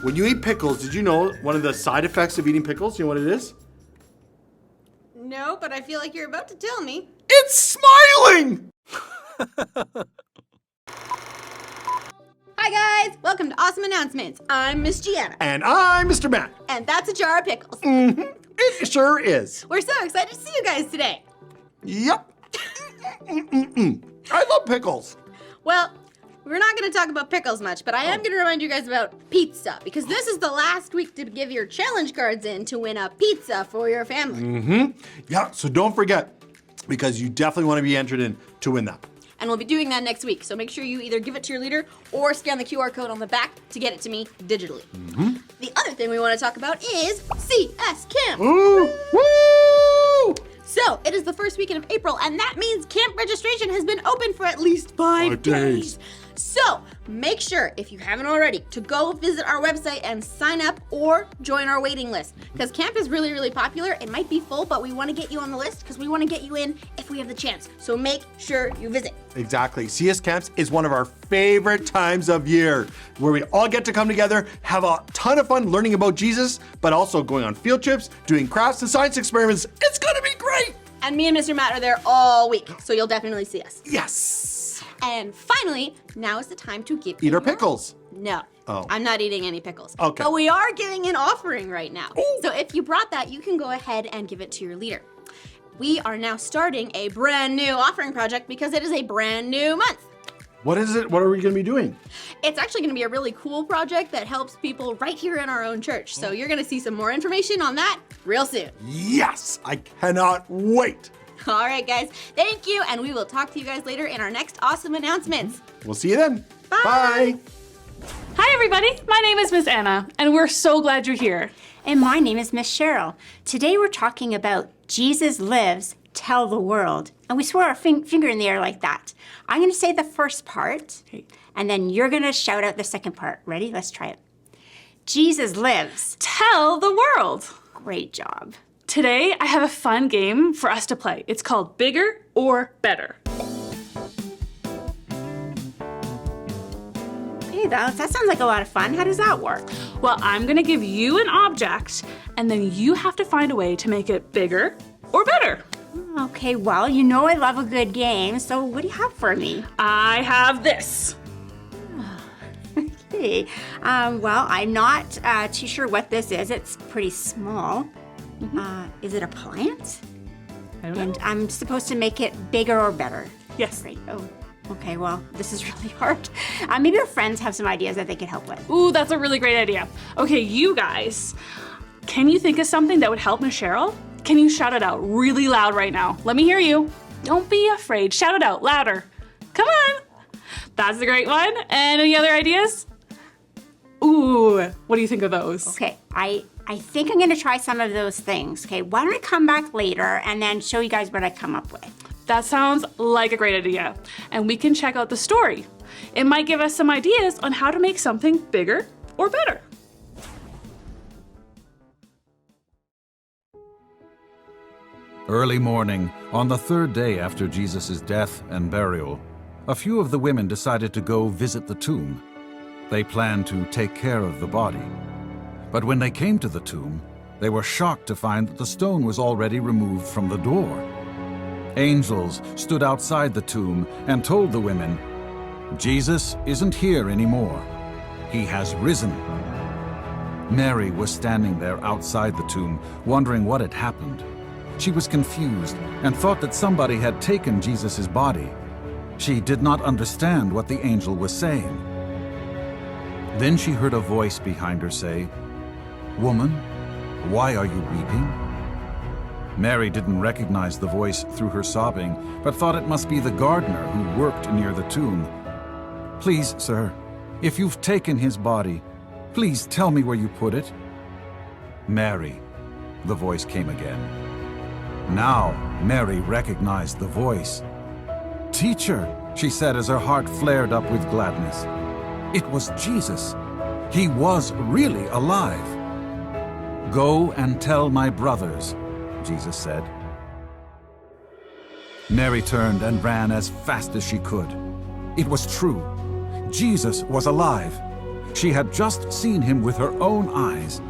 when you eat pickles, did you know one of the side effects of eating pickles? You know what it is? No, but I feel like you're about to tell me. It's smiling! Hi guys, welcome to Awesome Announcements. I'm Miss Gianna. And I'm Mr. Matt. And that's a jar of pickles. It sure is. We're so excited to see you guys today. Yep. I love pickles. Well, we're not going to talk about pickles much, but I am going to remind you guys about pizza, because this is the last week to give your challenge cards in to win a pizza for your family. Yeah, so don't forget, because you definitely want to be entered in to win that. And we'll be doing that next week, so make sure you either give it to your leader or scan the QR code on the back to get it to me digitally. The other thing we want to talk about is CS Camp. Ooh, woo! So, it is the first weekend of April, and that means camp registration has been open for at least 5 days. So, make sure, if you haven't already, to go visit our website and sign up or join our waiting list. Because camp is really, really popular. It might be full, but we want to get you on the list because we want to get you in if we have the chance. So make sure you visit. Exactly. CS Camps is one of our favorite times of year where we all get to come together, have a ton of fun learning about Jesus, but also going on field trips, doing crafts and science experiments. It's going to be great. And me and Mr. Matt are there all week, so you'll definitely see us. Yes. And finally, now is the time to give Eat our pickles. No. Oh. I'm not eating any pickles. Okay. But we are giving an offering right now. Ooh. So if you brought that, you can go ahead and give it to your leader. We are now starting a brand new offering project because it is a brand new month. What is it? What are we going to be doing? It's actually going to be a really cool project that helps people right here in our own church. So you're going to see some more information on that real soon. Yes, I cannot wait. All right, guys. Thank you, and we will talk to you guys later in our next awesome announcements. We'll see you then. Bye. Bye. Hi everybody, my name is Miss Anna, and we're so glad you're here. And my name is Miss Cheryl. Today we're talking about Jesus lives, tell the world. And we swore our finger in the air like that. I'm gonna say the first part, and then you're gonna shout out the second part. Ready? Let's try it. Jesus lives. Tell the world. Great job. Today I have a fun game for us to play. It's called Bigger or Better. Okay, that sounds like a lot of fun. How does that work? Well, I'm gonna give you an object, and then you have to find a way to make it bigger or better. Okay, well, you know I love a good game, so what do you have for me? I have this. Okay, well, I'm not too sure what this is. It's pretty small. Is it a plant? I don't know. And I'm supposed to make it bigger or better. Yes. Great. Oh, okay, well, this is really hard. Maybe our friends have some ideas that they could help with. Ooh, that's a really great idea. Okay, you guys, can you think of something that would help Miss Cheryl? Can you shout it out really loud right now? Let me hear you. Don't be afraid. Shout it out louder. Come on. That's a great one. And any other ideas? Ooh, what do you think of those? Okay, I think I'm gonna try some of those things. Okay, why don't I come back later and then show you guys what I come up with? That sounds like a great idea. And we can check out the story. It might give us some ideas on how to make something bigger or better. Early morning, on the third day after Jesus' death and burial, a few of the women decided to go visit the tomb. They planned to take care of the body. But when they came to the tomb, they were shocked to find that the stone was already removed from the door. Angels stood outside the tomb and told the women, "Jesus isn't here anymore. He has risen." Mary was standing there outside the tomb, wondering what had happened. She was confused and thought that somebody had taken Jesus' body. She did not understand what the angel was saying. Then she heard a voice behind her say, "Woman, why are you weeping?" Mary didn't recognize the voice through her sobbing, but thought it must be the gardener who worked near the tomb. "Please, sir, if you've taken his body, please tell me where you put it." "Mary," the voice came again. Now Mary recognized the voice. "Teacher," she said as her heart flared up with gladness. It was Jesus. He was really alive. "Go and tell my brothers," Jesus said. Mary turned and ran as fast as she could. It was true. Jesus was alive. She had just seen him with her own eyes.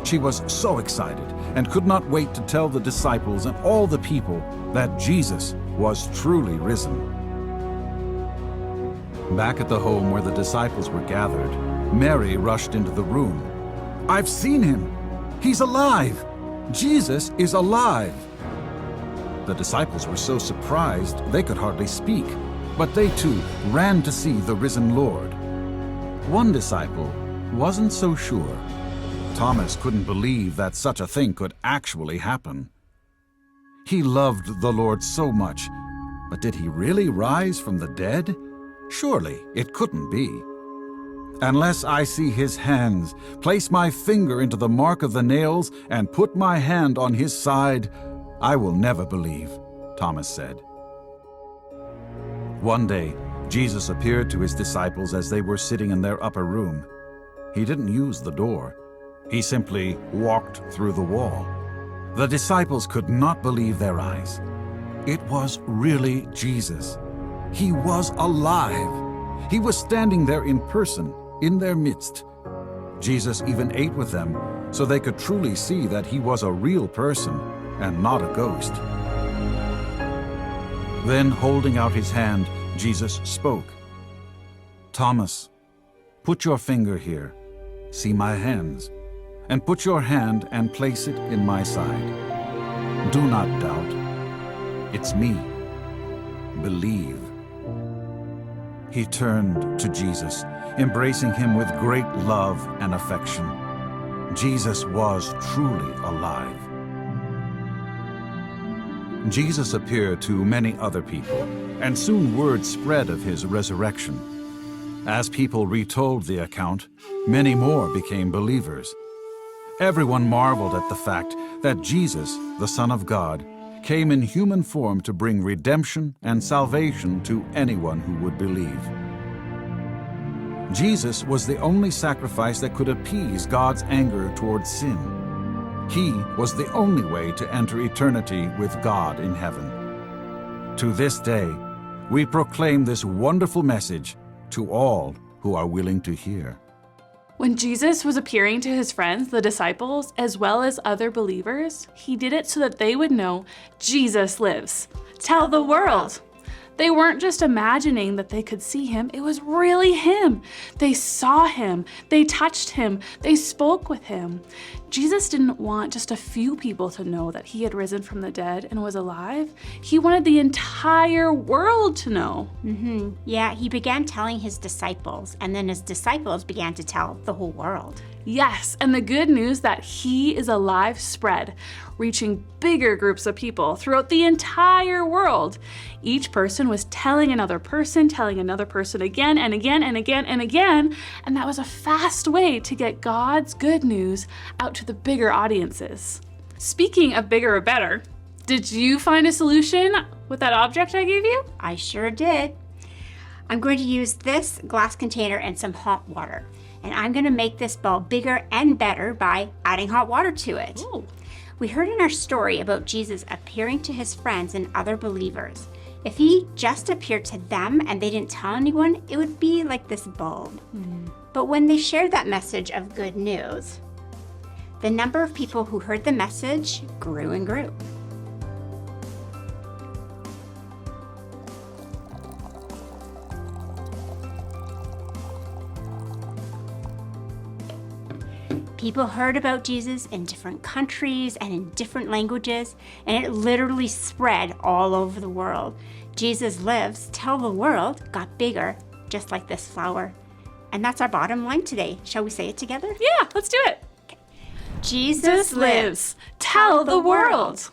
She was so excited and could not wait to tell the disciples and all the people that Jesus was truly risen. Back at the home where the disciples were gathered, Mary rushed into the room. "I've seen him! He's alive! Jesus is alive!" The disciples were so surprised they could hardly speak, but they too ran to see the risen Lord. One disciple wasn't so sure. Thomas couldn't believe that such a thing could actually happen. He loved the Lord so much, but did he really rise from the dead? Surely it couldn't be. "Unless I see his hands, place my finger into the mark of the nails, and put my hand on his side, I will never believe," Thomas said. One day, Jesus appeared to his disciples as they were sitting in their upper room. He didn't use the door. He simply walked through the wall. The disciples could not believe their eyes. It was really Jesus. He was alive. He was standing there in person, in their midst. Jesus even ate with them, so they could truly see that he was a real person and not a ghost. Then, holding out his hand, Jesus spoke. "Thomas, put your finger here. See my hands. And put your hand and place it in my side. Do not doubt. It's me. Believe." He turned to Jesus, embracing him with great love and affection. Jesus was truly alive. Jesus appeared to many other people, and soon word spread of his resurrection. As people retold the account, many more became believers. Everyone marveled at the fact that Jesus, the Son of God, came in human form to bring redemption and salvation to anyone who would believe. Jesus was the only sacrifice that could appease God's anger towards sin. He was the only way to enter eternity with God in heaven. To this day, we proclaim this wonderful message to all who are willing to hear. When Jesus was appearing to his friends, the disciples, as well as other believers, he did it so that they would know Jesus lives. Tell the world. They weren't just imagining that they could see him, it was really him. They saw him, they touched him, they spoke with him. Jesus didn't want just a few people to know that he had risen from the dead and was alive. He wanted the entire world to know. Yeah, he began telling his disciples, and then his disciples began to tell the whole world. Yes, and the good news that he is alive spread, reaching bigger groups of people throughout the entire world. Each person was telling another person again and again and again and again, and that was a fast way to get God's good news out to the bigger audiences. Speaking of bigger or better, did you find a solution with that object I gave you? I sure did. I'm going to use this glass container and some hot water. And I'm going to make this ball bigger and better by adding hot water to it. Ooh. We heard in our story about Jesus appearing to his friends and other believers. If he just appeared to them and they didn't tell anyone, it would be like this bulb. But when they shared that message of good news, the number of people who heard the message grew and grew. People heard about Jesus in different countries and in different languages, and it literally spread all over the world. Jesus lives, tell the world, got bigger, just like this flower. And that's our bottom line today. Shall we say it together? Yeah, let's do it. Okay. Jesus lives, tell the world.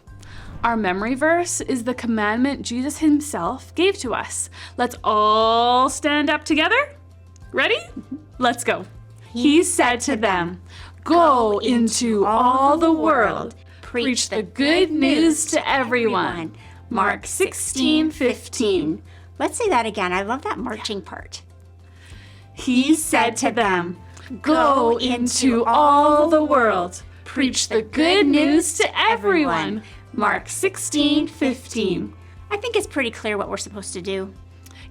Our memory verse is the commandment Jesus himself gave to us. Let's all stand up together. Ready? Let's go. He said to them, "Go into all the world, preach the good news to everyone." Mark 16:15. Let's say that again. I love that marching part. He said to them, "Go into all the world, preach the good news to everyone." Mark 16:15. I think it's pretty clear what we're supposed to do.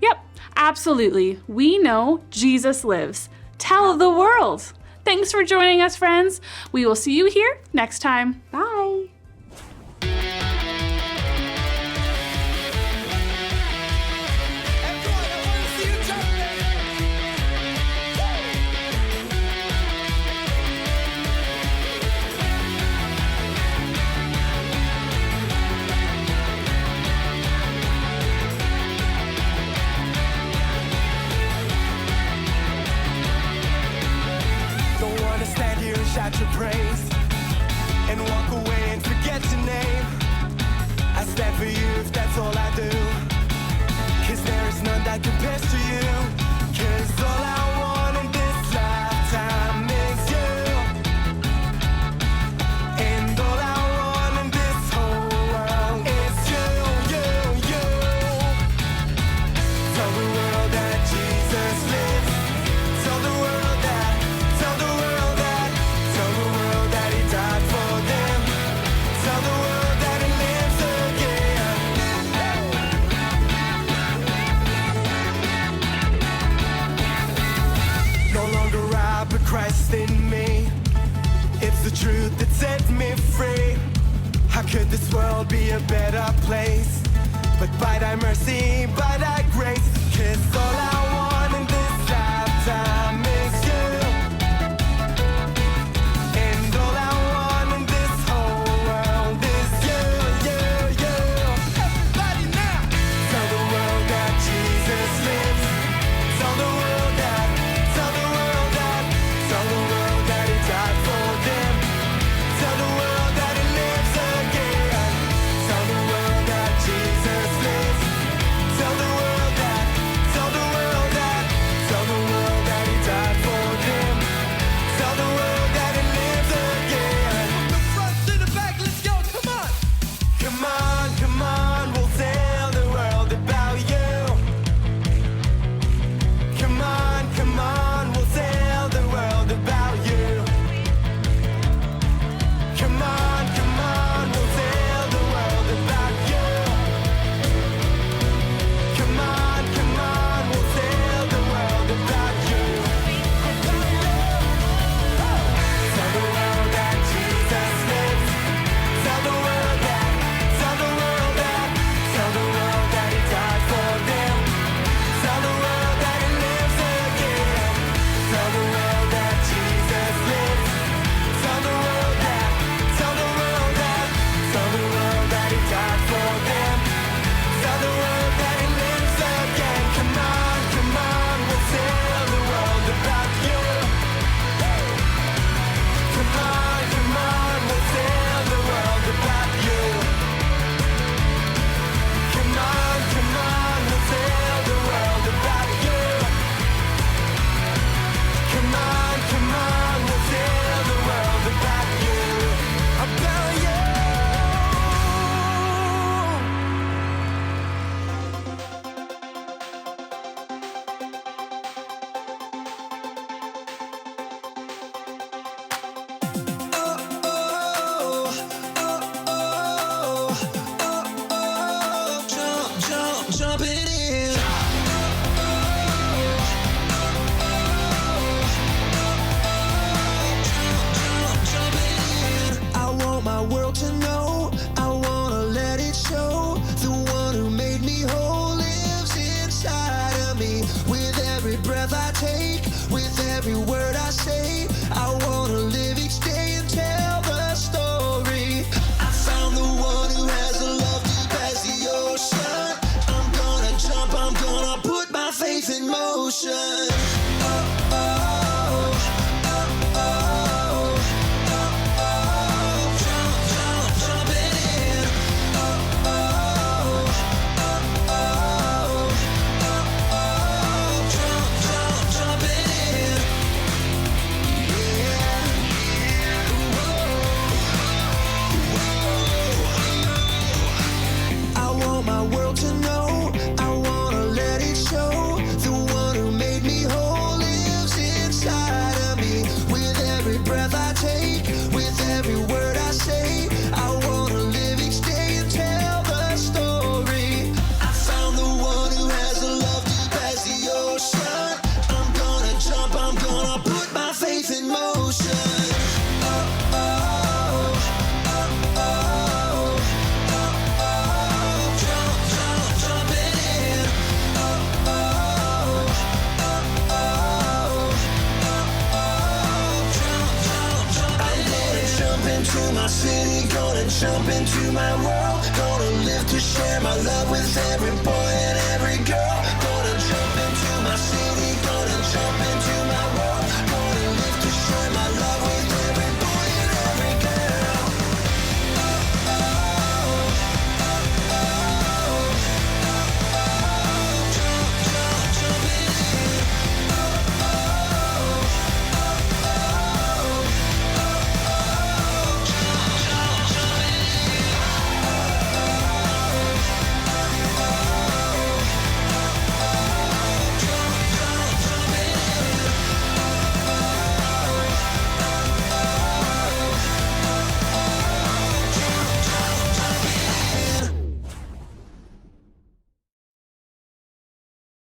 Yep, absolutely. We know Jesus lives. tell the world. Thanks for joining us, friends. We will see you here next time. Bye. Don't wanna stand here and shout your praise and walk away and forget your name. I stand for you if that's all I do, 'cause there is none that compares to you. 'Cause all I want in this lifetime is you, and all I want in this whole world is you, you, you. Tell the world that Jesus lives. Tell the world that, tell the world that, tell the world that he died for them. Tell the world that he lives again. No longer I, but Christ in me. It's the truth that sets me free. How could this world be a better place? But by thy mercy, by thy grace. 'Cause all I want in this lifetime is you, and all I want in this whole world is you, you, you. Everybody now! Tell the world that Jesus lives. Tell the world that, tell the world that, tell the world that he died for them. Tell the world that he lives again. Tell the world that Jesus lives. Tell the world that, tell the world that, tell the world that he died for them. Tell the world that he lives again. From the front to the back, let's go, come on. Come on, come on, we'll tell the world about you. Come on, we'll tell the world about you. Come on, we'll tell the world about you. Come on, we'll tell the world about you. Tell the world that Jesus lives. Tell the world that, tell the world that, tell the world that he died for them. Tell the world that he lives again. Tell the world that Jesus lives. Tell the world that, tell the world that, tell the world that he died for them. Tell the world that he lives again. Come on, we'll tell the world about you. Come on, we'll tell the world about you. Come on, we'll tell the world about you. Come on, we'll tell the world about you. About you. Jumping in. I want my world to know. I wanna let it show. The one who made me whole lives inside of me. With every breath I take, with every word I say, I wanna live each day and tell the story. I found the one who has a love deep as the ocean. I'm gonna jump into my world. Gonna live to share my love with every boy and every girl. Gonna